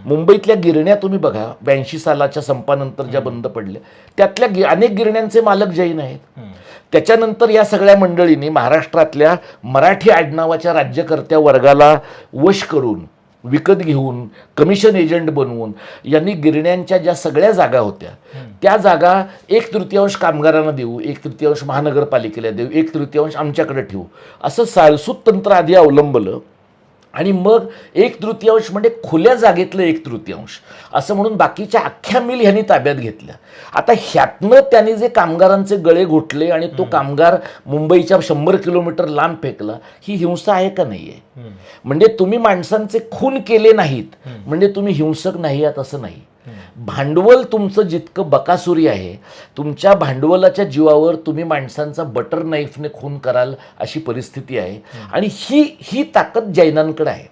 मुंबईतल्या गिरण्या तुम्ही बघा, 82 सालाच्या संपानंतर ज्या बंद पडल्या त्यातल्या अनेक गिरण्यांचे मालक जैन आहेत. त्याच्यानंतर या सगळ्या मंडळींनी महाराष्ट्रातल्या मराठी आडनावाच्या राज्यकर्त्या वर्गाला वश करून, विकत घेऊन, कमिशन एजंट बनवून यांनी गिरण्यांच्या ज्या सगळ्या जागा होत्या त्या जागा 1/3 कामगारांना देऊ, 1/3 महानगरपालिकेला देऊ, 1/3 आमच्याकडे ठेवू, असं साळसूत तंत्र आधी अवलंबलं. आणि मग 1/3 म्हणजे खुल्या जागेतलं 1/3 असं म्हणून बाकीच्या अख्ख्या मिल ह्यांनी ताब्यात घेतल्या. आता ह्यातनं त्यांनी जे कामगारांचे गळे घोटले आणि तो कामगार मुंबईच्या 100 किलोमीटर लांब फेकला, ही हिंसा आहे का नाही आहे? म्हणजे तुम्ही माणसांचे खून केले नाहीत म्हणजे तुम्ही हिंसक नाही आहात असं नाही. भांडवल तुमचं जितकं बकासुरी आहे, तुमच्या भांडवलाच्या जीवावर तुम्ही माणसांचा बटर नाईफने खून कराल अशी परिस्थिती आहे. आणि ही ताकद जैनांकडे आहे.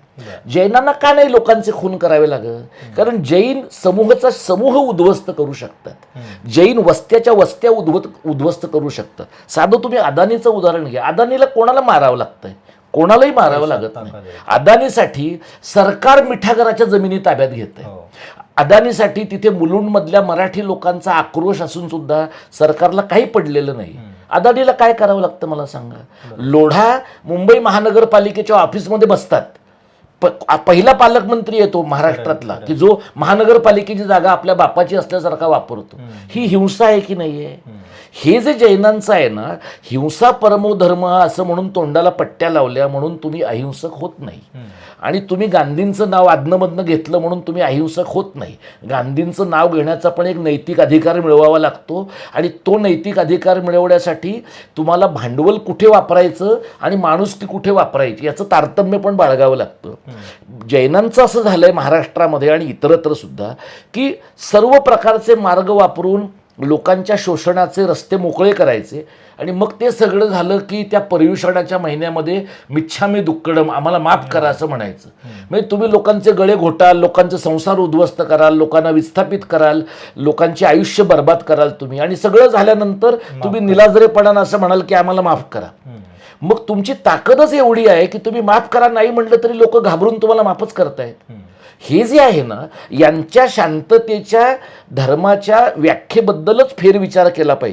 जैनांना का नाही लोकांचे खून करावे लागत? कारण जैन समूहाचा समूह उद्ध्वस्त करू शकतात, जैन वस्त्याच्या वस्त्या उद्ध्वस्त करू शकतात. साधं तुम्ही अदानीचं उदाहरण घ्या. अदानीला कोणाला मारावं लागतंय? कोणालाही मारावं लागत नाही. अदानीसाठी सरकार मिठागराच्या जमिनी ताब्यात घेत आहे. अदानीसाठी तिथे मुलुंडमधल्या मराठी लोकांचा आक्रोश असून सुद्धा सरकारला काही पडलेलं नाही. अदानीला काय करावं लागतं मला सांगा? लोढा मुंबई महानगरपालिकेच्या ऑफिसमध्ये बसतात. पहिला पालकमंत्री येतो महाराष्ट्रातला की जो महानगरपालिकेची जागा आपल्या बापाची असल्यासारखा वापरतो. ही हिंसा आहे की नाही आहे? हे जे जैनांचं आहे ना, हिंसा परमो धर्म असं म्हणून तोंडाला पट्ट्या लावल्या म्हणून तुम्ही अहिंसक होत नाही. आणि तुम्ही गांधींचं नाव आदनमधनं घेतलं म्हणून तुम्ही अहिंसक होत नाही. गांधींचं नाव घेण्याचा पण एक नैतिक अधिकार मिळवावा लागतो. आणि तो नैतिक अधिकार मिळवण्यासाठी तुम्हाला भांडवल कुठे वापरायचं आणि माणुसकी कुठे वापरायची याचं तारतम्य पण बाळगावं लागतं. जैनांचं असं झालंय महाराष्ट्रामध्ये आणि इतरत्र सुद्धा की सर्व प्रकारचे मार्ग वापरून लोकांच्या शोषणाचे रस्ते मोकळे करायचे. आणि मग ते सगळं झालं की त्या पर्युषणाच्या महिन्यामध्ये मिच्छामी दुक्कडम, आम्हाला माफ करा असं म्हणायचं. म्हणजे तुम्ही लोकांचे गळे घोटाल, लोकांचे संसार उद्ध्वस्त कराल, लोकांना विस्थापित कराल, लोकांचे आयुष्य बर्बाद कराल तुम्ही. आणि सगळं झाल्यानंतर तुम्ही निलाजरेपणानं असं म्हणाल की आम्हाला माफ करा. मग तुमची ताकदच एवढी आहे की तुम्ही माफ करा नाही म्हटलं तरी लोक घाबरून तुम्हाला माफच करतायत. हे जे आहे ना, यांच्या शांततेच्या धर्माच्या व्याख्येबद्दलच फेरविचार केला पाहिजे.